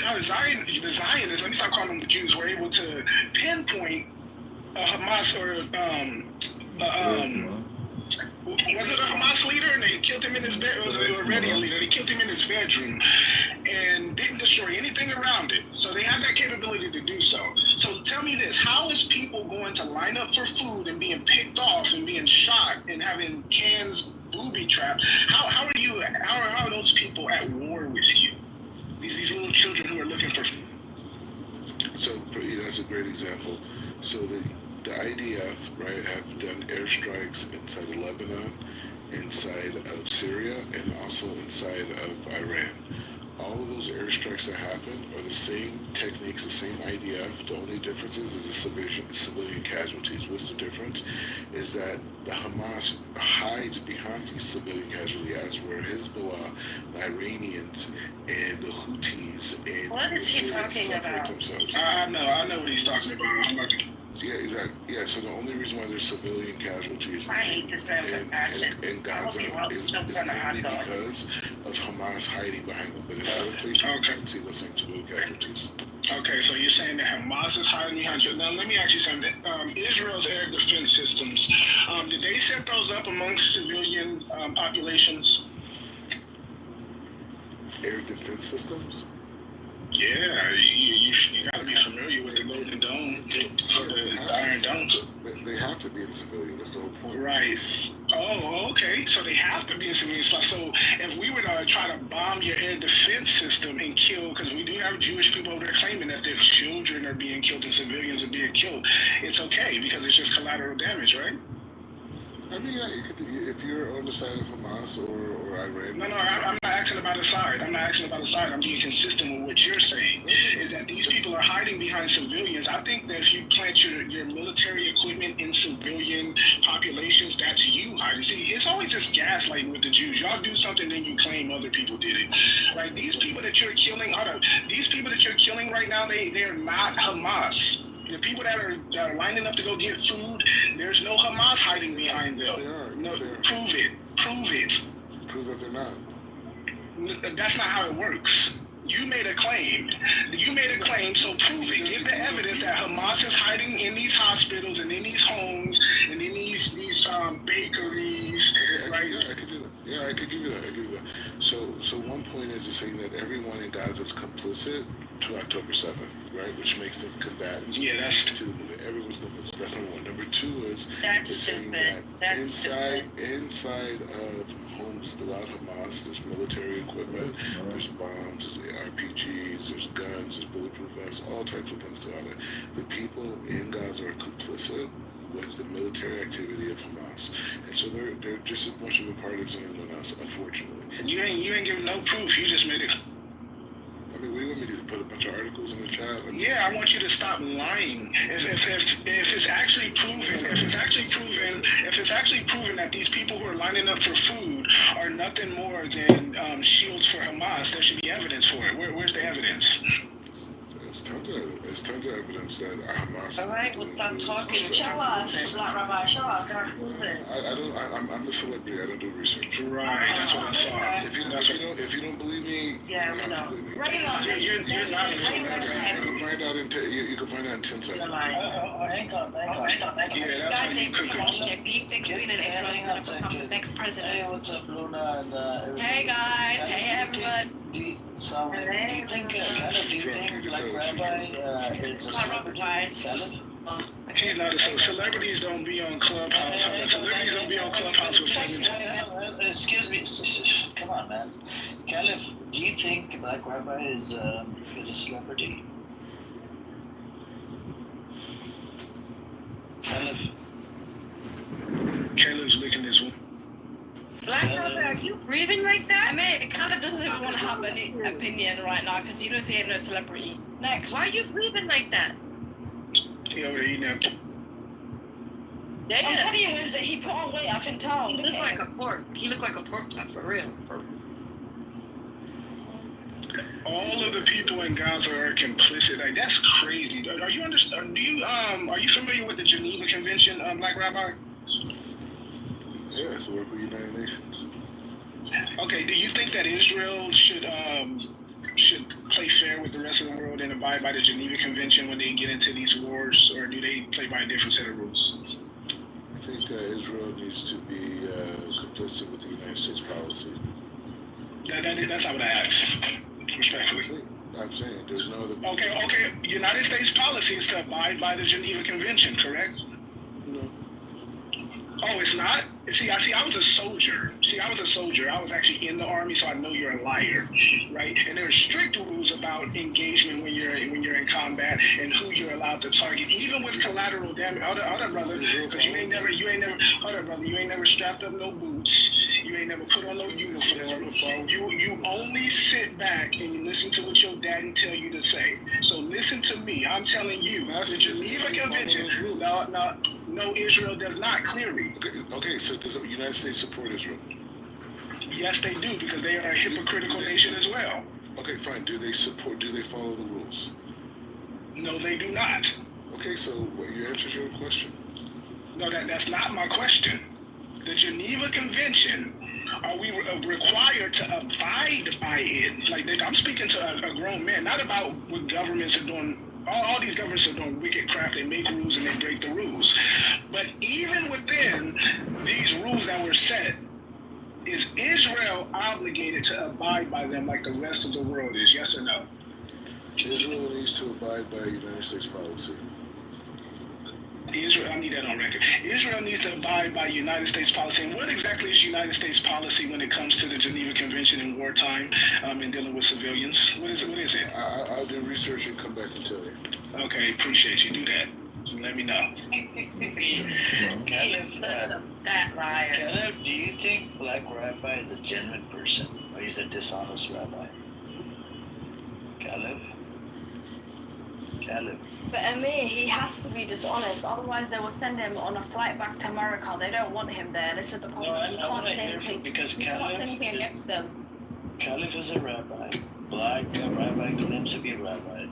the Zionists, let me stop calling them the Jews, were able to pinpoint Hamas was it a Hamas leader, and they killed him in his bed? Or was it a Iranian leader? They killed him in his bedroom and didn't destroy anything around it. So they have that capability to do so. So tell me this: how is people going to line up for food and being picked off and being shot and having cans booby trapped? How are those people at war with you? These little children who are looking for food. So that's a great example. So the IDF, right, have done airstrikes inside of Lebanon, inside of Syria, and also inside of Iran. All of those airstrikes that happen are the same techniques, the same IDF. The only difference is the civilian casualties. What's the difference? Is that the Hamas hides behind these civilian casualties, as were Hezbollah, the Iranians, and the Houthis, and what is he talking about? Themselves. I know what he's talking about. I'm about to... Yeah, exactly. Yeah, so the only reason why there's civilian casualties in Gaza is mainly because of Hamas hiding behind them. But in other places, you can see the same civilian casualties. Okay, so you're saying that Hamas is hiding behind you. Now, let me ask you something. Israel's air defense systems, did they set those up amongst civilian populations? Air defense systems? Yeah, you got to be familiar with the Golden Dome, or the Iron Dome. They have to be in civilian. That's the whole point. Right. Oh, okay. So they have to be in civilian. So if we were to try to bomb your air defense system and kill, because we do have Jewish people over there claiming that their children are being killed and civilians are being killed, it's okay because it's just collateral damage, right? I mean, yeah, if you're on the side of Hamas or Iran. No, I'm not asking about a side. I'm being consistent with what you're saying. Is that these people are hiding behind civilians. I think that if you plant your military equipment in civilian populations, that's you hiding. See, it's always just gaslighting with the Jews. Y'all do something, then you claim other people did it. Right? These people that you're killing, right now, they are not Hamas. The people that are lining up to go get food, there's no Hamas hiding behind them. They are. No, they are. Prove it. Prove that they're not. That's not how it works. You made a claim, so prove it. Give the evidence that Hamas is hiding in these hospitals and in these homes and in these bakeries. Right? Yeah, I could do that. Yeah, I could give you that. So one point is saying that everyone in Gaza is complicit to October 7th, right? Which makes them combatants. Yeah, that's to the movement. Everyone's complicit. That's number one. Number two is saying stupid. that inside of homes throughout Hamas, there's military equipment, there's bombs, there's RPGs, there's guns, there's bulletproof vests, all types of things throughout it. The people in Gaza are complicit with the military activity of Hamas, and so they're just as much of a part as anyone else, unfortunately. You ain't giving no proof. You just made it. I mean, what do you want me to do? Put a bunch of articles in the chat? Yeah, I want you to stop lying. If it's actually proven that these people who are lining up for food are nothing more than shields for Hamas, there should be evidence for it. Where's the evidence? There's tons of evidence that Hamas. All right, we'll stop talking. Show us, Black Rabbi. Show us. I'm a celebrity. I don't do research. Right, that's what I thought. If you don't believe me, yeah, we know. You're not a celebrity. You can find out in 10 seconds. Hang on. Yeah, that's how you cook it. B16 and April is going to become the next president. Hey, what's up, Luna? And hey guys, hey everyone. Do you think Black Rabbi is a celebrity? He's not a celebrities don't be on Clubhouse. Celebrities don't be on Clubhouse with 17. Excuse me. Come on, man. Caliph, do you think Black Rabbi is a celebrity? Caleb's licking his one. Black Rabbi, are you breathing like that? I mean, it kind of doesn't even want to have any opinion right now because you don't see no celebrity. Next. Why are you breathing like that? He over there eating that. Yeah. I'm telling you, he put on weight, I can tell. He looked like a pork. He looked like a pork chop, for real. All of the people in Gaza are complicit. Like, that's crazy. Are you familiar with the Geneva Convention, Black Rabbi? Yeah, it's the work with the United Nations. Okay, do you think that Israel should play fair with the rest rest of the world and abide by the Geneva Convention when they get into these wars, or do they play by a different set of rules? I think Israel needs to be complicit with the United States policy. That's not what I asked, respectfully. I'm saying there's no other. Okay. United States policy is to abide by the Geneva Convention, correct? No. Oh, it's not? I was a soldier. I was actually in the army, so I know you're a liar, right? And there are strict rules about engagement when you're in combat and who you're allowed to target, even with collateral damage. Hold up, brother, because you ain't never. Hold up, brother, you ain't never strapped up no boots. You ain't never put on no uniform. You only sit back and you listen to what your daddy tell you to say. So listen to me. I'm telling you, the Geneva Convention. No, Israel does not, clearly. Okay, so does the United States support Israel? Yes, they do, because they are a hypocritical nation as well. Okay, fine. Do they follow the rules? No, they do not. Okay, so you answered your own question. No, that's not my question. The Geneva Convention, are we required to abide by it? Like, I'm speaking to a grown man, not about what governments are doing. All these governments are doing wicked crap. They make rules and they break the rules. But even within these rules that were set, is Israel obligated to abide by them like the rest of the world is? Yes or no? Israel needs to abide by United States policy. I need that on record. Israel needs to abide by United States policy. And what exactly is United States policy when it comes to the Geneva Convention in wartime and dealing with civilians? What is it? I'll do research and come back and tell you. Okay, appreciate you. Do that. Let me know. Caleb, such a fat liar. Caleb, do you think Black Rabbi is a genuine person, or he's a dishonest rabbi? Caleb? But Amir, he has to be dishonest, otherwise they will send him on a flight back to America. They don't want him there. This is the problem. No, You can't say anything. Because You can't say anything against them. Caleb is a rabbi. Black rabbi claims to be a rabbi.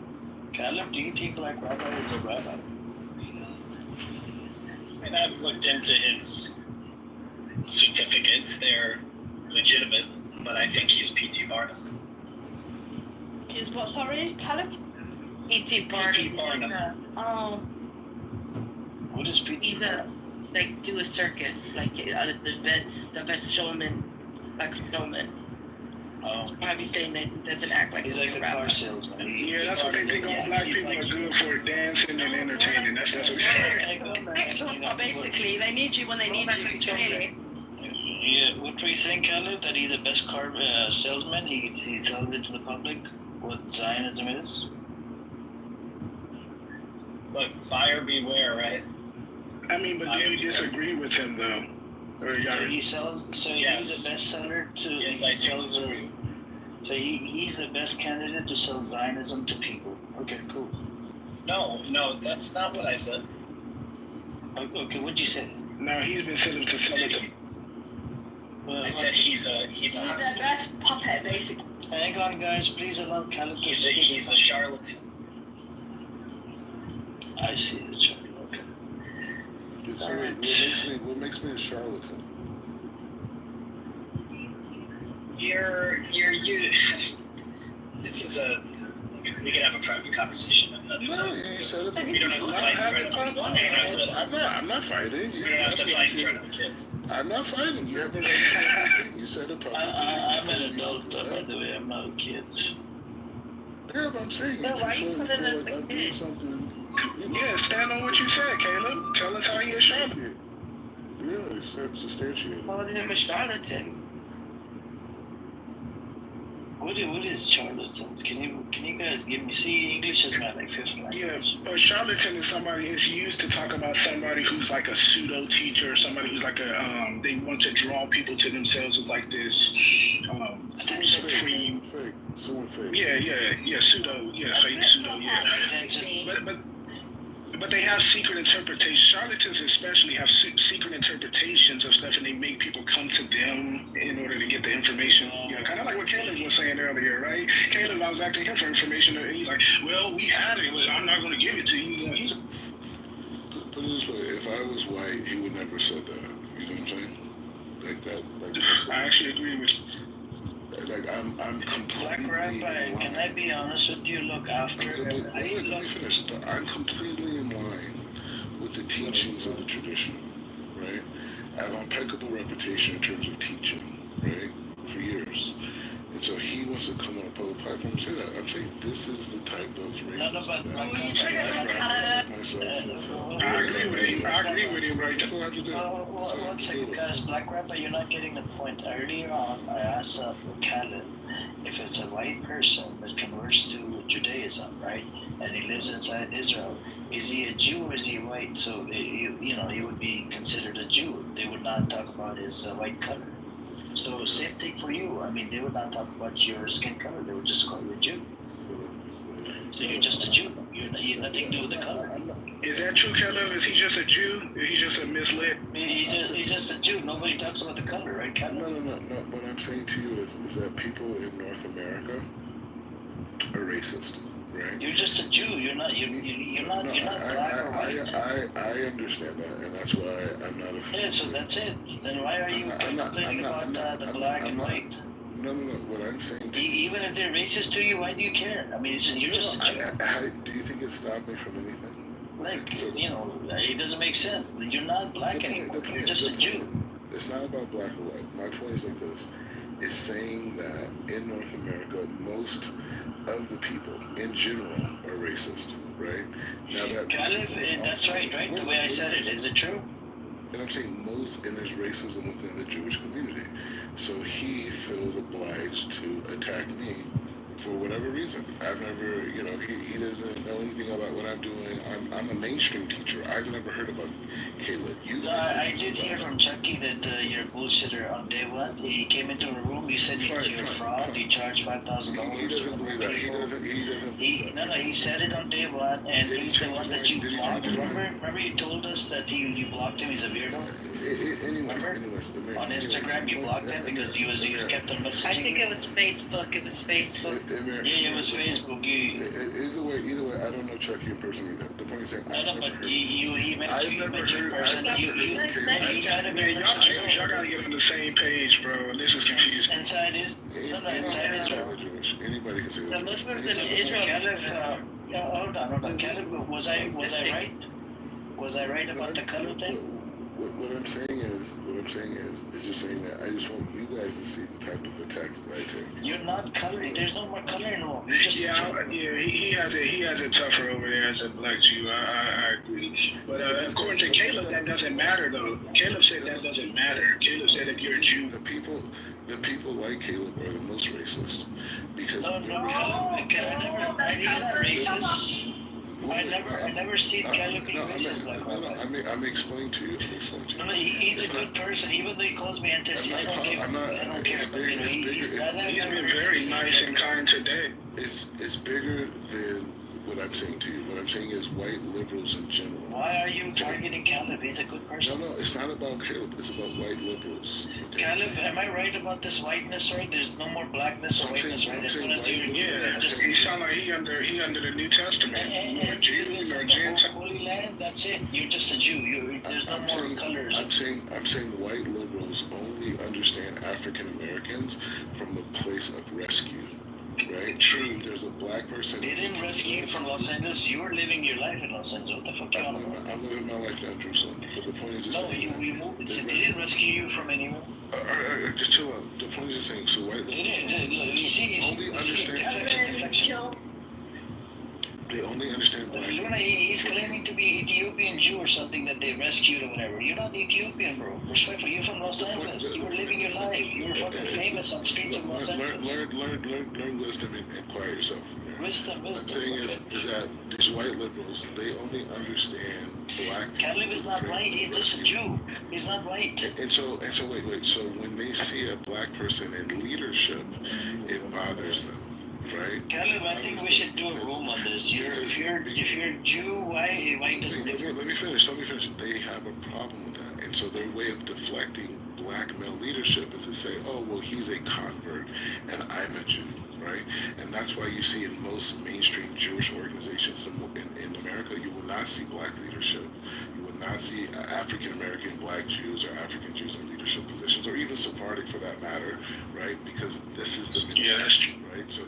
Caleb, do you think Black Rabbi is a rabbi? I mean, I've looked into his certificates. They're legitimate, but I think he's P.T. Barnum. Is what, sorry, Caleb? P.T. Barnum. Oh. What is P.T. He's do a circus, the best showman, like a snowman. Oh. Probably saying that he doesn't act like He's like a car salesman. Yeah, that's what they think all black people are good for, dancing and entertaining. That's what But basically, they need you when they need you, clearly. Yeah, what were you saying, Caleb? That he's the best car salesman? He sells it to the public what Zionism is? Look, buyer beware, right? I mean, but do you disagree with him, though? Or you gotta, He sells, so Yes. he's the best seller to... Yes, he I do sells disagree. So he's the best candidate to sell Zionism to people. Okay, cool. No, that's not what I said. Okay, what'd you say? no, he's been sent to sell it to. Well, I said he's a He's the hostage. best puppet, basically. hang on, guys. Please allow Caleb to speak. He's a charlatan. I see the charlatan. Okay. So what makes me a charlatan? You. This is we can have a private conversation another No, time. you said it. We don't have to fight in front of I'm not fighting. We don't have to fight in front of the kids. I'm not fighting. You have a right to your opinion. You said it publicly. I'm an adult, by the way. I'm not a kid. Yeah, but I'm saying No, if why you you feel put it as like a I'm doing kid? something, Yeah, stand on what you said, Caleb. Tell us how he is charlatan. yeah, it's substantiated. Called him a charlatan. What is charlatan? Can you guys give me? See, English is my like fifth language. Yeah, a charlatan is somebody is used to talk about somebody who's like a pseudo teacher, somebody who's like they want to draw people to themselves as like this supreme. Fake. Someone fake. Yeah, pseudo, fake pseudo, yeah. But they have secret interpretations. Charlatans especially have secret interpretations of stuff, and they make people come to them in order to get the information. You know, kind of like what Caleb was saying earlier, right? Caleb, I was asking him for information, and he's like, "Well, we had it, but I'm not going to give it to you." You know, he's Put it this way: if I was white, he would never have said that. You know what I'm saying? Like that. I actually agree with you. like I'm Black completely Rabbi, in can I line. be honest with you? Look, after Let me finish. I'm completely in line with the teachings of the tradition, right? I have an impeccable reputation in terms of teaching, right, for years. And so he wants to come on a public platform and say that. I'm saying this is the type of None racism of us that Black you Rabbi, triggered black my rappers like myself. I agree with him. I agree with him right That's there. what I have to do. That's what I have One to deal second, with. guys. Black Rabbi, you're not getting the point. Earlier on, I asked Khaled if it's a white person that converts to Judaism, right, and he lives inside Israel, is he a Jew or is he white? So, he would be considered a Jew. They would not talk about his white color. So, same thing for you. I mean, they would not talk about your skin color. They would just call you a Jew. So you're just a Jew. You have nothing to do with the color. Is that true, Caleb? Is he just a Jew? Is he just a misled? He's just a Jew. Nobody talks about the color, right, Khaled? No. What I'm saying to you is that people in North America are racist, right? You're just a Jew. You're not black or white. I understand that, and that's why I'm not a. Yeah, so that's it. Then why are you complaining about the black and white? No. What I'm saying to Even if they're racist to you, why do you care? I mean, you're just a Jew. do you think it stopped me from anything? Like, it doesn't make sense. You're not black anymore. You're just a Jew. It's not about black or white. My point is like this: is saying that in North America, most of the people in general are racist, right? Now That's right? The way I said it, is it true? And I'm saying most, and there's racism within the Jewish community. So he feels obliged to attack me for whatever reason. I've never, he doesn't know anything about what I'm doing. I'm a mainstream teacher. I've never heard about Caleb. I did hear from Chucky that you're a bullshitter on day one. He came into a room, you said you're a fraud, he charged $5,000. He doesn't believe that. He doesn't believe that. No, he said it on day one, and he's the one that you blocked. Remember you told us that you blocked him, he's a weirdo? Anyways, on Instagram, you blocked him because he kept on messaging. I think it was Facebook. It was Facebook. Yeah, it was Facebook. Either way, I don't know Chucky in person either. The point is saying he met you in person. Man, y'all gotta get on the same page, bro. This is confusing. Inside Israel. Anybody can say that. The Muslims in Israel. Hold on. Caleb, was I right? Was I right about the color thing? What I'm saying is just saying that I just want you guys to see the type of attacks that I take. You're not coloring. There's no more color involved. You're just he has it tougher over there as a black Jew. I agree. But according to Caleb, that doesn't matter though. Caleb said that doesn't matter. Caleb said if you're a Jew, the people like Caleb are the most racist because no, he's not racist. I never seen Caleb being racist like that. I'm explaining to you. No, he's a good person. Even though he calls me anti-Semite, I don't care. He's been very nice and kind today. It's bigger than what I'm saying to you. What I'm saying is white liberals in general. Why are you targeting Caleb? He's a good person. No, it's not about Caleb. It's about white liberals. Okay? Caleb, am I right about this whiteness, right? There's no more blackness or whiteness, right? As soon as he sound like he under the New Testament. You're a Jew or Gentile. Holy Land, that's it. You're just a Jew. There's no more colors. I'm saying white liberals only understand African Americans from a place of rescue. Right? True. There's a black person. They didn't rescue you from Los Angeles. You were living your life in Los Angeles. What the fuck you on about? I'm living my life down in Jerusalem. But the point is just you moved. They didn't rescue you from anywhere. Just chill out. The point is just saying, so white liberals only understand. They only understand black. He's claiming to be Ethiopian Jew or something that they rescued or whatever. You're not Ethiopian, bro. Respectfully, you're from Los Angeles. You were living your life. You were fucking famous on streets of Los Angeles. Learn wisdom and quiet yourself. Wisdom. What I'm saying is that these white liberals, they only understand black. Caleb is not white. He's just a Jew. He's not white. And so wait. So when they see a black person in leadership, it bothers them. Right? Caleb, I think we should do a room on this. If you're a Jew, why doesn't it? Let me finish. They have a problem with that, and so their way of deflecting black male leadership is to say, "Oh, well, he's a convert, and I'm a Jew." right? And that's why you see in most mainstream Jewish organizations in America, you will not see black leadership. You will not see African American black Jews or African Jews in leadership positions, or even Sephardic for that matter, right? Because this is the Yeah, that's true. right?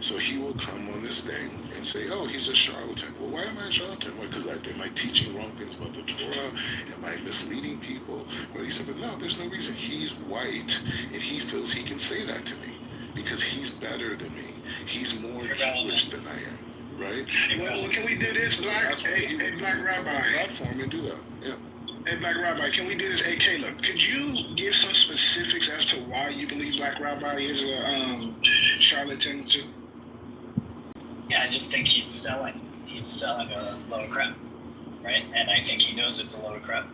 So he will come on this thing and say, "Oh, he's a charlatan." Well, why am I a charlatan? Well, because am I teaching wrong things about the Torah? Am I misleading people? Well, he said, "But no, there's no reason. He's white, and he feels he can say that to me because he's better than me. He's more Jewish than I am, right?" Well, can we do this, Black? Hey, Black Rabbi. Platform and do that. Yeah. Hey, Black Rabbi, can we do this? Hey, Caleb, could you give some specifics as to why you believe Black Rabbi is a charlatan too? Yeah, I just think he's selling a load of crap, right? And I think he knows it's a load of crap.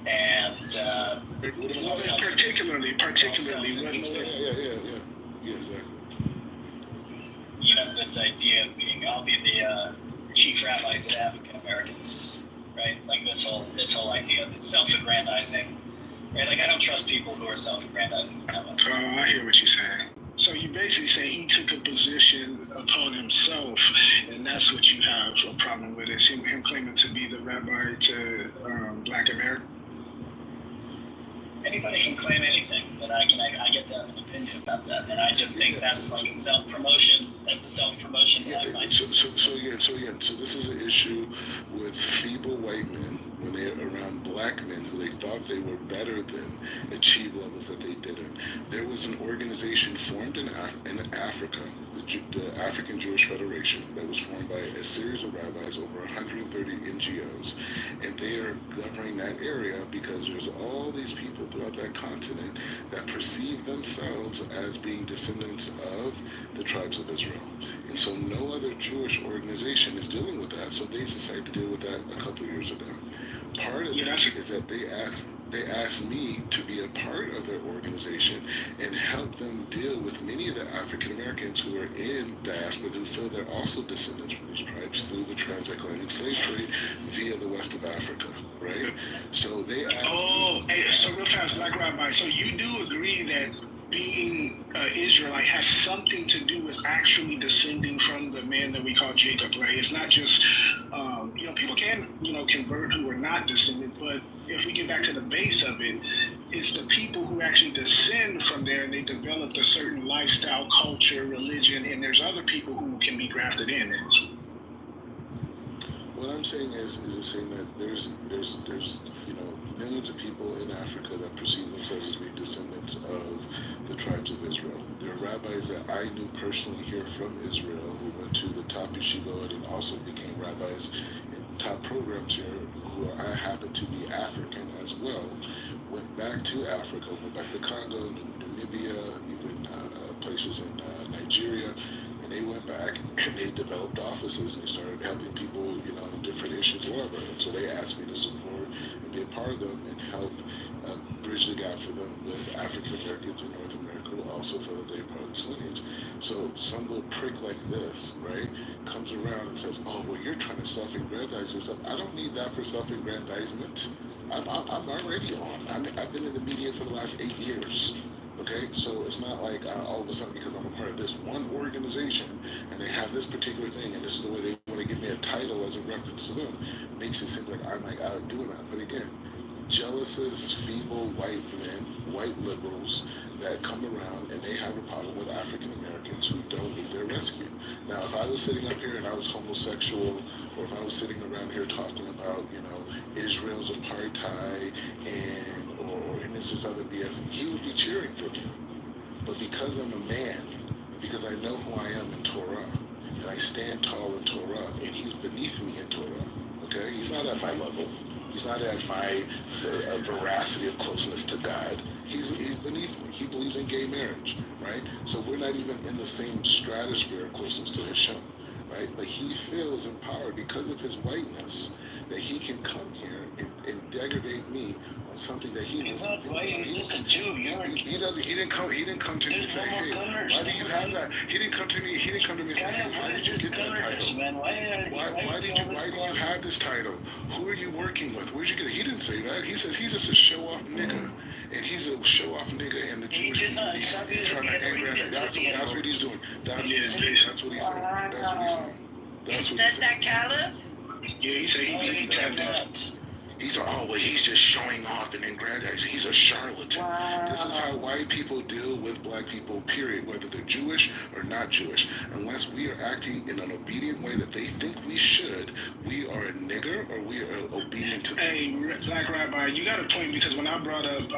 And he's all Particularly, what? Yeah, exactly. You know, this idea of being, I'll be the chief rabbi to the African Americans, right? Like this whole idea, this self-aggrandizing, right? Like I don't trust people who are self-aggrandizing that much. Oh, I hear what you're saying. So you basically say he took a position upon himself, and that's what you have a problem with, is him claiming to be the rabbi to Black America. Anybody can claim anything, but I get to have an opinion about that, and I just think that's like a self-promotion. That's a self-promotion. Yeah, so this is an issue with feeble white men when they're around black men who they thought they were better than achieve levels that they didn't. There was an organization formed in Africa, the African Jewish Federation, that was formed by a series of rabbis, over 130 NGOs, and they are governing that area because there's all these people throughout that continent that perceive themselves as being descendants of the tribes of Israel. And so no other Jewish organization is dealing with that, so they decided to deal with that a couple years ago. Part of it is that they asked me to be a part of their organization and help them deal with many of the African Americans who are in diaspora who feel they're also descendants from these tribes through the transatlantic slave trade via the west of Africa, right? So they asked so real fast, Black Rabbi, so you do agree that being Israelite has something to do with actually descending from the man that we call Jacob, right? It's not just, people can, convert who are not descendant, but if we get back to the base of it, it's the people who actually descend from there and they developed a certain lifestyle, culture, religion, and there's other people who can be grafted in. What I'm saying is saying that there's millions of people in Africa that perceive themselves as being descendants of the tribes of Israel. There are rabbis that I knew personally here from Israel who went to the top yeshivot and also became rabbis in top programs here who I happen to be African as well, went back to Africa, went back to Congo, Namibia, even places in Nigeria, and they went back and they developed offices and they started helping people, in different issues, whatever. And so they asked me to support and be a part of them and help bridge the gap for them with African Americans in North America who also feel that they're part of this lineage. So some little prick like this, right, comes around and says, "Oh, well, you're trying to self-aggrandize yourself." I don't need that for self-aggrandizement. I'm already on. I've been in the media for the last 8 years. Okay, so it's not like all of a sudden because I'm a part of this one organization and they have this particular thing and this is the way they want to give me a title as a reference to them, it makes it seem like I'm out doing that. But again, jealouses, feeble white men, white liberals that come around and they have a problem with African Americans who don't need their rescue. Now, if I was sitting up here and I was homosexual, or if I was sitting around here talking about, Israel's apartheid and it's just other BS, he would be cheering for me. But because I'm a man, because I know who I am in Torah, and I stand tall in Torah, and he's beneath me in Torah, okay? He's not at my level. He's not at my veracity of closeness to God. He's beneath me. He believes in gay marriage, right? So we're not even in the same stratosphere of closeness to Hashem, right? But he feels empowered because of his whiteness that he can come here and degrade me on something that he He's doesn't. not white, he's just a Jew. He didn't come to me and say, "Hey, why do you have that?" He didn't come to me and say, "Hey, why did you get that title? Man? Why do you have this title? Who are you working with? Where'd you get it?" He didn't say that. He says he's just a show-off nigga. and he's a show-off nigga in the He Jewish did not. community. He's not He's using trying the to anger N-word. at that. That's what he's doing. That's what he's saying. That's what he's saying. He That's what said he's that, saying. Caleb? Yeah, he said he tapped out. He's well, he's just showing off and aggrandizing. He's a charlatan. Wow. This is how white people deal with black people, period, whether they're Jewish or not Jewish. Unless we are acting in an obedient way that they think we should, we are a nigger or we are obedient to them. Hey, Black Rabbi, you got a point, because when I brought up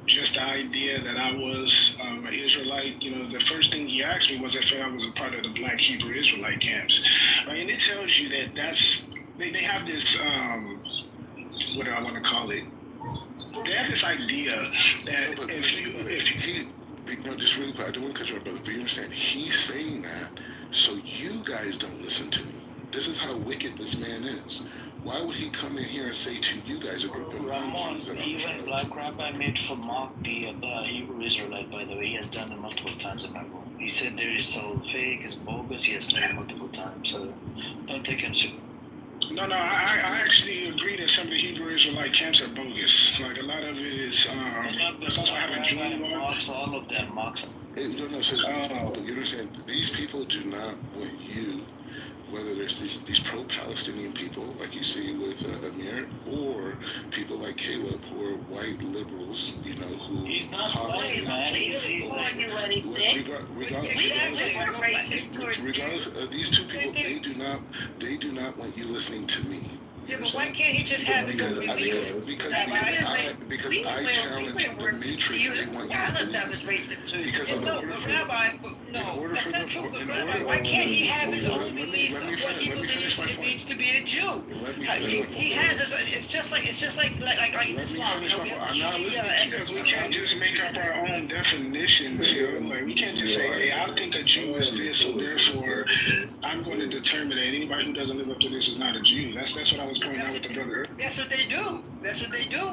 just the idea that I was an Israelite, you know, the first thing he asked me was if I was a part of the Black Hebrew Israelite camps, right? And it tells you that they have this what do I want to call it? They have this idea that just really quick, I don't want to cut you off, brother, but you understand, he's saying that so you guys don't listen to me. This is how wicked this man is. Why would he come in here and say to you guys, a group of Ramon, Jews, even Black Rabbi made for mock the Hebrew Israelite, by the way. He has done it multiple times in my room. He said there is all fake, it's bogus. He has done it multiple times, so don't take him seriously. No, I actually agree that some of the Hebrew Israelite camps are bogus. Like, a lot of it is, it's also having Jew mocks all of them, mocks. Hey, no, so you understand, these people do not want you, whether there's these pro-Palestinian people, like you see with Amir, or people like Caleb, who are white liberals, you know, who... He's not white, man. He's calling you anything. Regardless of these two people, they do not want you listening to me. Yeah, but why can't he just have it because I challenge the matrix. They want you that was racist too. No, but Rabbi, no, that's not true. But Rabbi, why can't he have his own beliefs of what he believes it means to be a Jew? He has his. It's just like Islam. I'm not listening because we can't just make up our own definitions. You know, like we can't just say, "Hey, I think a Jew is this, so therefore I'm going to determine that anybody who doesn't live up to this is not a Jew." That's what I was pointing out with the brother. That's what they do.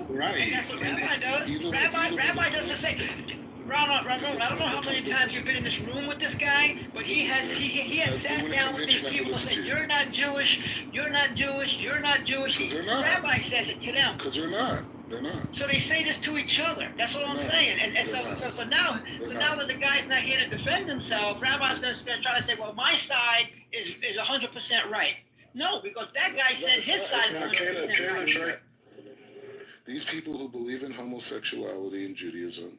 Right. And that's what Rabbi does. Rabbi does the same. Ramon, I don't know how many times you've been in this room with this guy, but he has sat down with these people and said, "You're not Jewish. You're not Jewish. You're not Jewish." Rabbi says it to them. Because they're not. They're not. So they say this to each other. That's what I'm saying. And so now that the guy's not here to defend himself, Rabbi's going to try to say, "Well, my side is 100% right." No, because that guy said his side is 100% right. These people who believe in homosexuality in Judaism,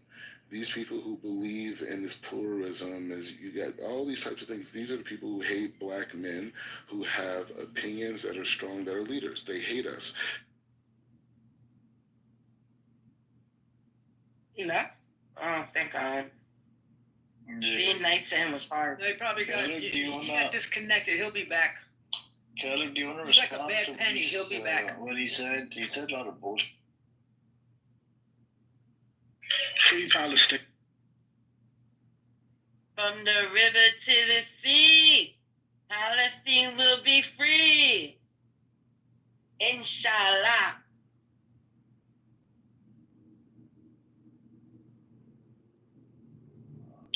these people who believe in this pluralism, as you got all these types of things, these are the people who hate black men who have opinions that are strong, that are leaders. They hate us. You left? Oh, thank God. Being nice to him was hard. They probably he got disconnected. He'll be back. Caleb, do you want to He's respond like a bad to penny. He'll be back. What he said? He said a lot of bullshit. Free Palestine. From the river to the sea, Palestine will be free. Inshallah.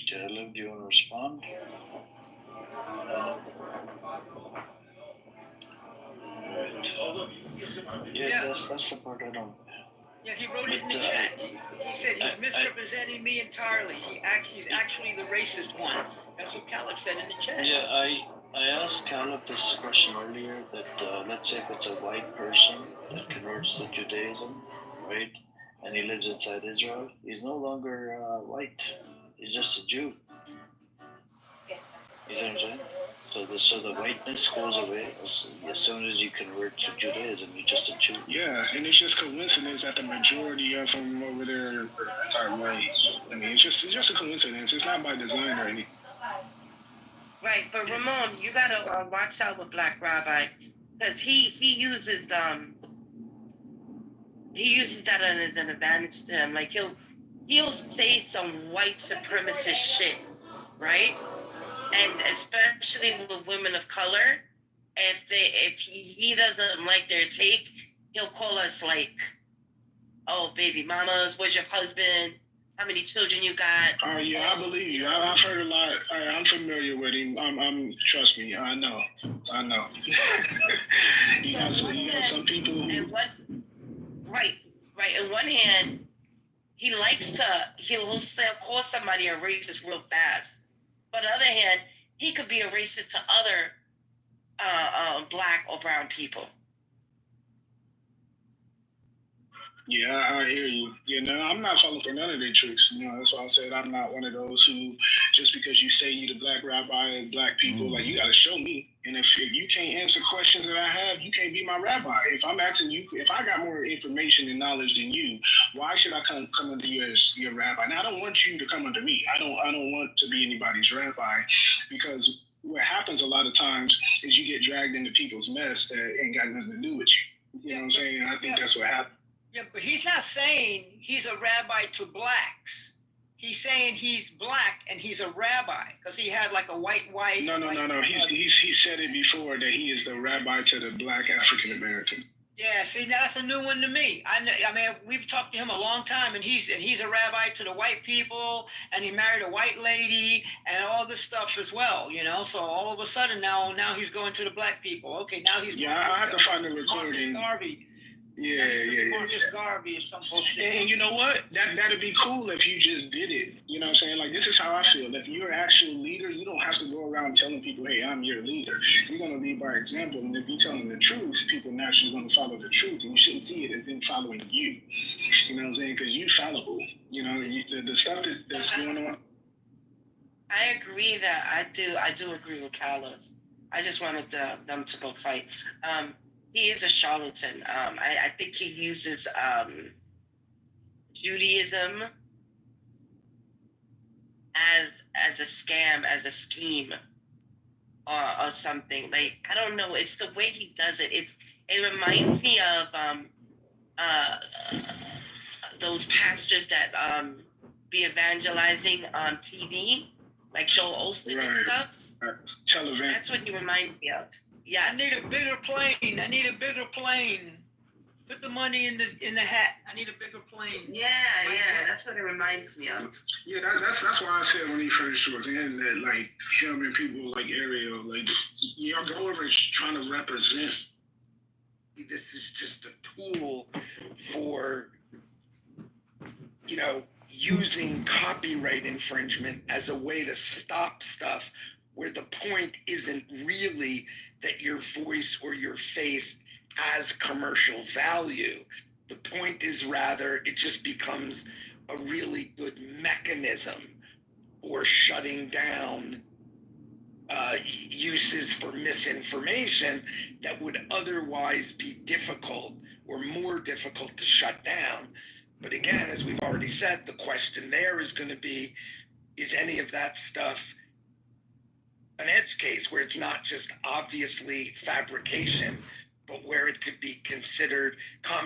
Caleb, do you want to respond? Yeah, that's the part I don't. Yeah, he wrote it in the chat. He said he's misrepresenting me entirely. He's actually the racist one. That's what Caleb said in the chat. Yeah, I asked Caleb this question earlier that let's say if it's a white person that converts to Judaism, right, and he lives inside Israel, he's no longer white. He's just a Jew. You see what I'm saying? So the whiteness goes away as soon as you convert to Judaism. You're just a Jew. Yeah, and it's just coincidence that the majority of them over there are white. I mean, it's just a coincidence. It's not by design or anything. Right, but Ramon, you gotta watch out with Black Rabbi, because he uses that as an advantage to him. Like he'll say some white supremacist shit, right? And especially with women of color, if he doesn't like their take, he'll call us like, "Oh, baby mamas, where's your husband? How many children you got?" Oh yeah, I believe you. I've heard a lot. I'm familiar with him. Trust me. I know. you got some people who. Right. On one hand, he likes to, he'll call somebody a racist real fast. But on the other hand, he could be a racist to other black or brown people. Yeah, I hear you. You know, I'm not falling for none of their tricks. You know, that's why I said I'm not one of those who, just because you say you the black rabbi of black people, like, you got to show me. And if you can't answer questions that I have, you can't be my rabbi. If I'm asking you, if I got more information and knowledge than you, why should I come under you as your rabbi? Now, I don't want you to come under me. I don't want to be anybody's rabbi, because what happens a lot of times is you get dragged into people's mess that ain't got nothing to do with you. You know what I'm saying? And I think that's what happens. Yeah, but he's not saying he's a rabbi to blacks. He's saying he's black and he's a rabbi because he had like a white wife. No. He said it before that he is the rabbi to the black African American. Yeah, see, that's a new one to me. I mean, we've talked to him a long time, and he's a rabbi to the white people, and he married a white lady, and all this stuff as well. You know, so all of a sudden now he's going to the black people. Okay, now he's I have to find the recording. Marcus Garvey. Yeah. Marcus Garvey is some bullshit. And you know what? That'd be cool if you just did it. You know what I'm saying? Like, this is how I feel. If you're an actual leader, you don't have to go around telling people, hey, I'm your leader. You're going to lead by example. And if you're telling the truth, people are naturally going to follow the truth. And you shouldn't see it as them following you. You know what I'm saying? Because you're fallible. You know, the stuff that's going on. I agree that I do agree with Carlos. I just wanted them to go fight. He is a charlatan. I think he uses Judaism as a scam, as a scheme, or something. Like, I don't know. It's the way he does it. It reminds me of those pastors that be evangelizing on TV, like Joel Osteen and stuff. Television. That's what he reminds me of. Yeah. I need a bigger plane. Put the money in the hat. I need a bigger plane. Yeah. That's what it reminds me of. Yeah, that's why I said when he first was in that, like, him and people like Ariel, like, y'all go over trying to represent. This is just a tool for, you know, using copyright infringement as a way to stop stuff where the point isn't really that your voice or your face has commercial value. The point is rather it just becomes a really good mechanism for shutting down uses for misinformation that would otherwise be difficult or more difficult to shut down. But again, as we've already said, the question there is going to be, is any of that stuff an edge case where it's not just obviously fabrication, but where it could be considered common